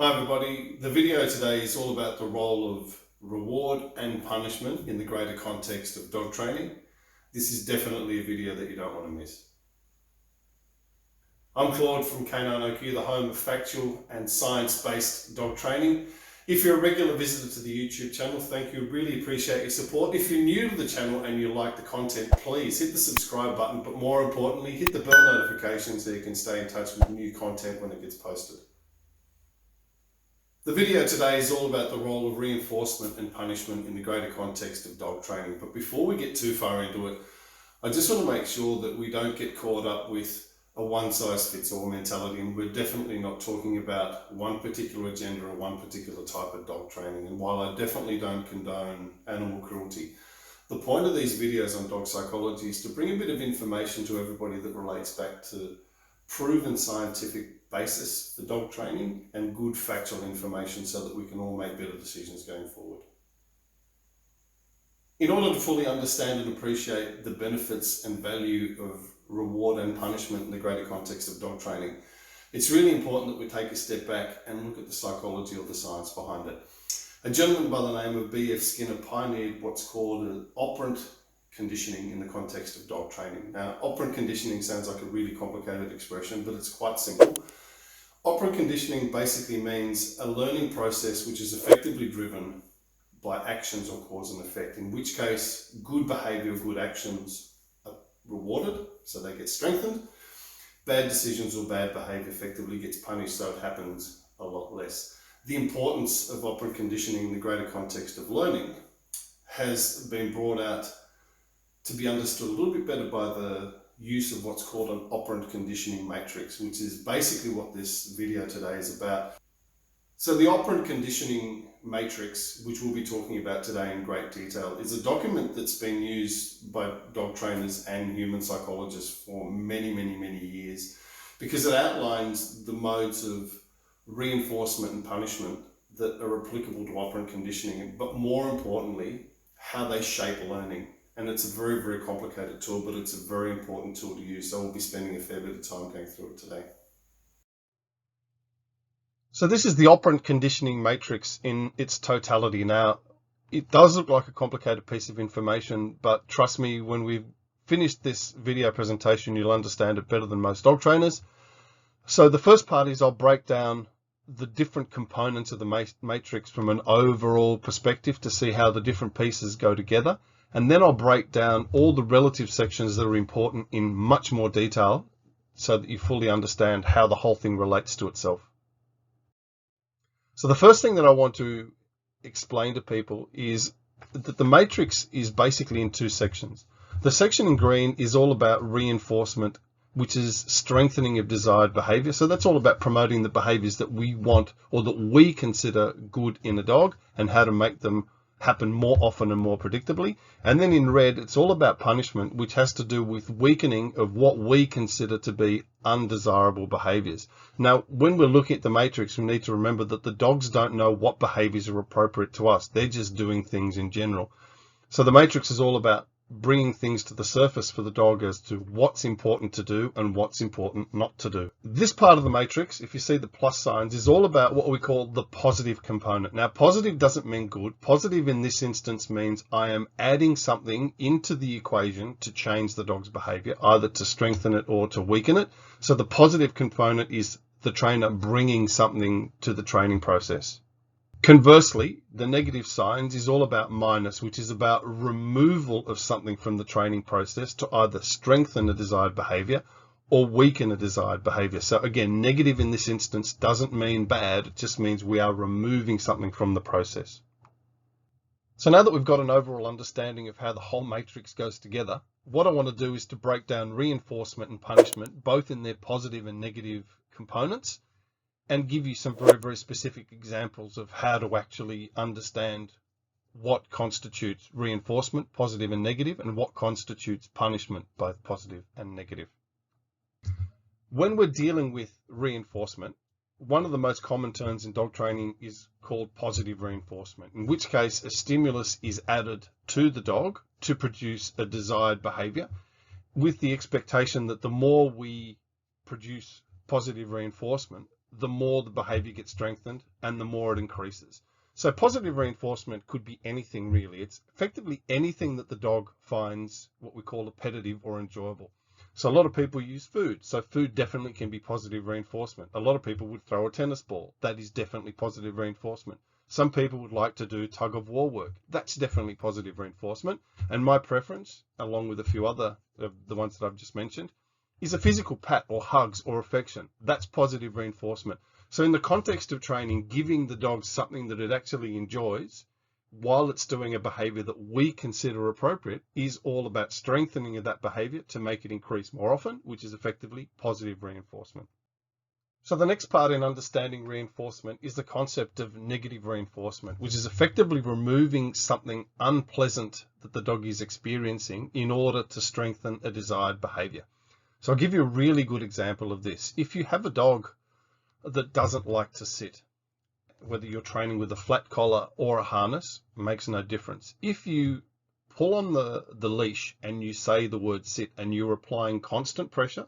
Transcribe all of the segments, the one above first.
Hi everybody, the video today is all about the role of reward and punishment in the greater context of dog training. This is definitely a video that you don't want to miss. I'm Claude from Canine IQ, the home of factual and science-based dog training. If you're a regular visitor to the YouTube channel, thank you, really appreciate your support. If you're new to the channel and you like the content, please hit the subscribe button, but more importantly, hit the bell notification so you can stay in touch with new content when it gets posted. The video today is all about the role of reinforcement and punishment in the greater context of dog training. But before we get too far into it, I just want to make sure that we don't get caught up with a one-size-fits-all mentality, and we're definitely not talking about one particular agenda or one particular type of dog training. And while I definitely don't condone animal cruelty, the point of these videos on dog psychology is to bring a bit of information to everybody that relates back to proven scientific basis for dog training and good factual information so that we can all make better decisions going forward. In order to fully understand and appreciate the benefits and value of reward and punishment in the greater context of dog training, it's really important that we take a step back and look at the psychology or the science behind it. A gentleman by the name of B.F. Skinner pioneered what's called an operant conditioning in the context of dog training. Now, operant conditioning sounds like a really complicated expression, but it's quite simple. Operant conditioning basically means a learning process which is effectively driven by actions or cause and effect, in which case good behavior, good actions are rewarded, so they get strengthened. Bad decisions or bad behavior effectively gets punished, so it happens a lot less. The importance of operant conditioning in the greater context of learning has been brought out to be understood a little bit better by the use of what's called an operant conditioning matrix, which is basically what this video today is about. So the operant conditioning matrix, which we'll be talking about today in great detail, is a document that's been used by dog trainers and human psychologists for many years, because it outlines the modes of reinforcement and punishment that are applicable to operant conditioning, but more importantly, how they shape learning. And it's a very complicated tool, but it's a very important tool to use. So we'll be spending a fair bit of time going through it today. So this is the operant conditioning matrix in its totality. Now, it does look like a complicated piece of information, but trust me, when we've finished this video presentation, you'll understand it better than most dog trainers. So the first part is I'll break down the different components of the matrix from an overall perspective to see how the different pieces go together. And then I'll break down all the relative sections that are important in much more detail so that you fully understand how the whole thing relates to itself. So the first thing that I want to explain to people is that the matrix is basically in two sections. The section in green is all about reinforcement, which is strengthening of desired behavior. So that's all about promoting the behaviors that we want or that we consider good in a dog and how to make them happen more often and more predictably. And then in red, it's all about punishment, which has to do with weakening of what we consider to be undesirable behaviors. Now, when we're looking at the matrix, we need to remember that the dogs don't know what behaviors are appropriate to us. They're just doing things in general. So the matrix is all about bringing things to the surface for the dog as to what's important to do and what's important not to do. This part of the matrix, if you see the plus signs, is all about what we call the positive component. Now, positive doesn't mean good. Positive in this instance means I am adding something into the equation to change the dog's behavior, either to strengthen it or to weaken it. So the positive component is the trainer bringing something to the training process. Conversely, the negative signs is all about minus, which is about removal of something from the training process to either strengthen a desired behavior or weaken a desired behavior. So again, negative in this instance doesn't mean bad, it just means we are removing something from the process. So now that we've got an overall understanding of how the whole matrix goes together, what I want to do is to break down reinforcement and punishment, both in their positive and negative components, and give you some very specific examples of how to actually understand what constitutes reinforcement, positive and negative, and what constitutes punishment, both positive and negative. When we're dealing with reinforcement, one of the most common terms in dog training is called positive reinforcement, in which case a stimulus is added to the dog to produce a desired behavior, with the expectation that the more we produce positive reinforcement, the more the behavior gets strengthened and the more it increases. So positive reinforcement could be anything really. It's effectively anything that the dog finds what we call appetitive or enjoyable. So a lot of people use food. So food definitely can be positive reinforcement. A lot of people would throw a tennis ball. That is definitely positive reinforcement. Some people would like to do tug of war work. That's definitely positive reinforcement. And my preference, along with a few other of the ones that I've just mentioned, is a physical pat or hugs or affection. That's positive reinforcement. So in the context of training, giving the dog something that it actually enjoys while it's doing a behavior that we consider appropriate is all about strengthening of that behavior to make it increase more often, which is effectively positive reinforcement. So the next part in understanding reinforcement is the concept of negative reinforcement, which is effectively removing something unpleasant that the dog is experiencing in order to strengthen a desired behavior. So I'll give you a really good example of this. If you have a dog that doesn't like to sit, whether you're training with a flat collar or a harness, makes no difference. If you pull on the leash and you say the word sit and you're applying constant pressure,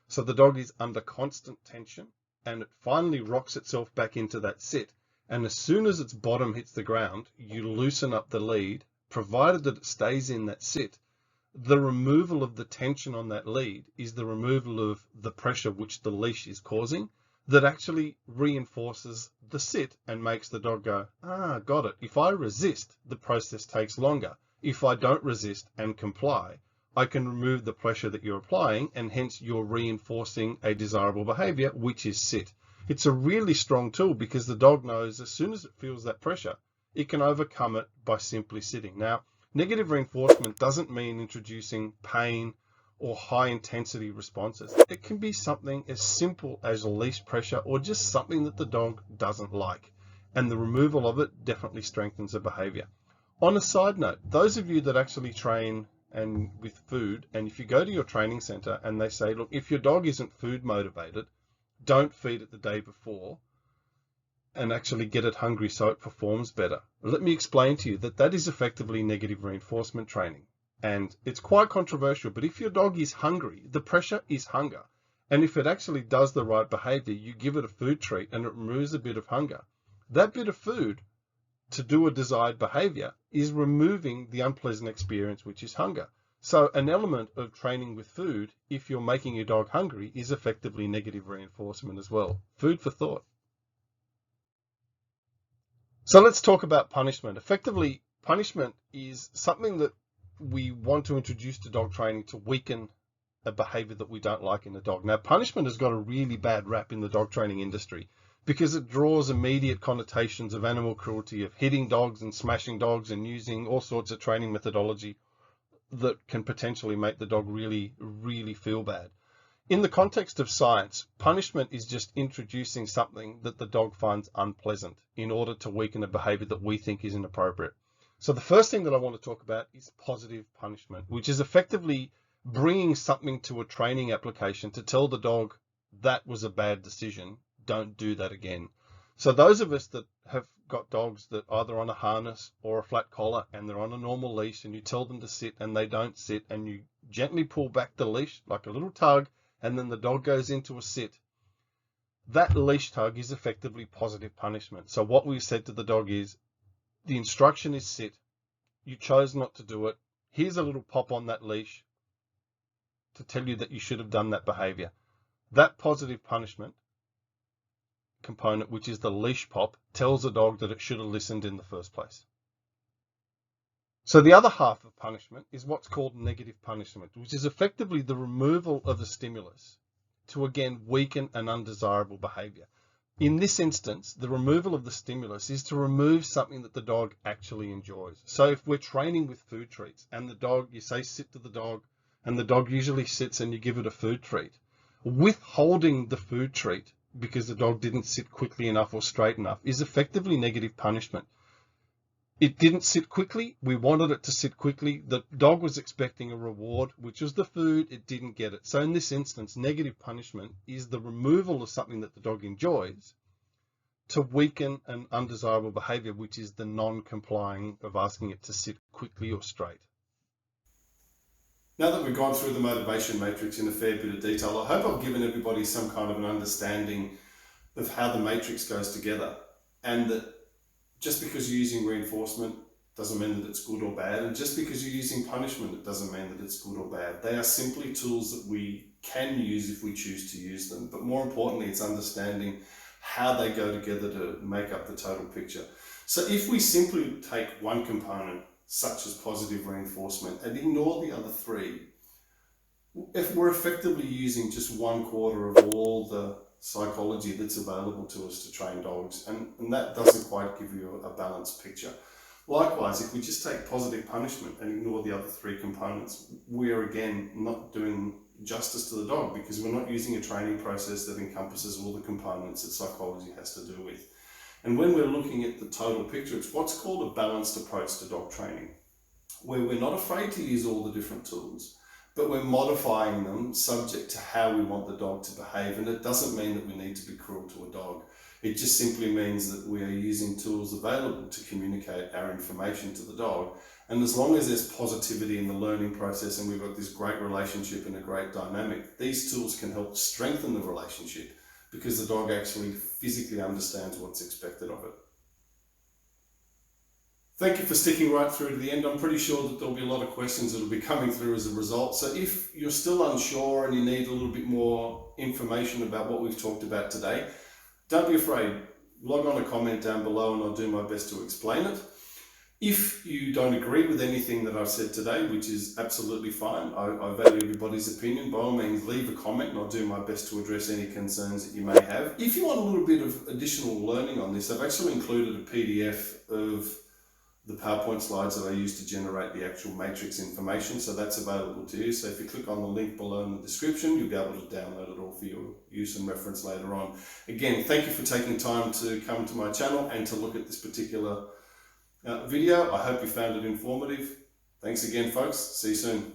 so the dog is under constant tension and it finally rocks itself back into that sit, and as soon as its bottom hits the ground, you loosen up the lead, provided that it stays in that sit, the removal of the tension on that lead is the removal of the pressure which the leash is causing that actually reinforces the sit and makes the dog go, got it. If I resist, the process takes longer. If I don't resist and comply, I can remove the pressure that you're applying, and hence you're reinforcing a desirable behavior, which is sit. It's a really strong tool because the dog knows as soon as it feels that pressure, it can overcome it by simply sitting. Now, negative reinforcement doesn't mean introducing pain or high intensity responses. It can be something as simple as leash pressure or just something that the dog doesn't like. And the removal of it definitely strengthens the behavior. On a side note, those of you that actually train and with food, and if you go to your training center and they say, look, if your dog isn't food motivated, don't feed it the day before and actually get it hungry so it performs better. Let me explain to you that that is effectively negative reinforcement training. And it's quite controversial, but if your dog is hungry, the pressure is hunger. And if it actually does the right behavior, you give it a food treat and it removes a bit of hunger. That bit of food to do a desired behavior is removing the unpleasant experience, which is hunger. So an element of training with food, if you're making your dog hungry, is effectively negative reinforcement as well. Food for thought. So let's talk about punishment. Effectively, punishment is something that we want to introduce to dog training to weaken a behavior that we don't like in a dog. Now, punishment has got a really bad rap in the dog training industry because it draws immediate connotations of animal cruelty, of hitting dogs and smashing dogs and using all sorts of training methodology that can potentially make the dog really, really feel bad. In the context of science, punishment is just introducing something that the dog finds unpleasant in order to weaken a behavior that we think is inappropriate. So the first thing that I want to talk about is positive punishment, which is effectively bringing something to a training application to tell the dog that was a bad decision, don't do that again. So those of us that have got dogs that either on a harness or a flat collar and they're on a normal leash and you tell them to sit and they don't sit and you gently pull back the leash like a little tug and then the dog goes into a sit, that leash tug is effectively positive punishment. So what we've said to the dog is, the instruction is sit. You chose not to do it. Here's a little pop on that leash to tell you that you should have done that behavior. That positive punishment component, which is the leash pop, tells the dog that it should have listened in the first place. So the other half of punishment is what's called negative punishment, which is effectively the removal of a stimulus to again weaken an undesirable behavior. In this instance, the removal of the stimulus is to remove something that the dog actually enjoys. So if we're training with food treats and the dog, you say sit to the dog and the dog usually sits and you give it a food treat, withholding the food treat because the dog didn't sit quickly enough or straight enough is effectively negative punishment. It didn't sit quickly. We wanted it to sit quickly. The dog was expecting a reward, which was the food. It didn't get it. So in this instance, negative punishment is the removal of something that the dog enjoys to weaken an undesirable behavior, which is the non-complying of asking it to sit quickly or straight. Now that we've gone through the motivation matrix in a fair bit of detail, I hope I've given everybody some kind of an understanding of how the matrix goes together, and that just because you're using reinforcement doesn't mean that it's good or bad, and just because you're using punishment, it doesn't mean that it's good or bad. They are simply tools that we can use if we choose to use them, but more importantly, it's understanding how they go together to make up the total picture. So if we simply take one component, such as positive reinforcement, and ignore the other three, if we're effectively using just 1/4 of all the psychology that's available to us to train dogs, and that doesn't quite give you a balanced picture. Likewise, if we just take positive punishment and ignore the other three components, we are again not doing justice to the dog, because we're not using a training process that encompasses all the components that psychology has to do with. And when we're looking at the total picture, it's what's called a balanced approach to dog training, where we're not afraid to use all the different tools, but we're modifying them subject to how we want the dog to behave. And it doesn't mean that we need to be cruel to a dog. It just simply means that we are using tools available to communicate our information to the dog. And as long as there's positivity in the learning process and we've got this great relationship and a great dynamic, these tools can help strengthen the relationship, because the dog actually physically understands what's expected of it. Thank you for sticking right through to the end. I'm pretty sure that there'll be a lot of questions that will be coming through as a result. So if you're still unsure and you need a little bit more information about what we've talked about today, don't be afraid. Log on a comment down below and I'll do my best to explain it. If you don't agree with anything that I've said today, which is absolutely fine, I value everybody's opinion, by all means leave a comment and I'll do my best to address any concerns that you may have. If you want a little bit of additional learning on this, I've actually included a PDF of the PowerPoint slides that I use to generate the actual matrix information, so that's available to you. So if you click on the link below in the description, you'll be able to download it all for your use and reference later on. Again, thank you for taking time to come to my channel and to look at this particular video. I hope you found it informative. Thanks again, folks. See you soon.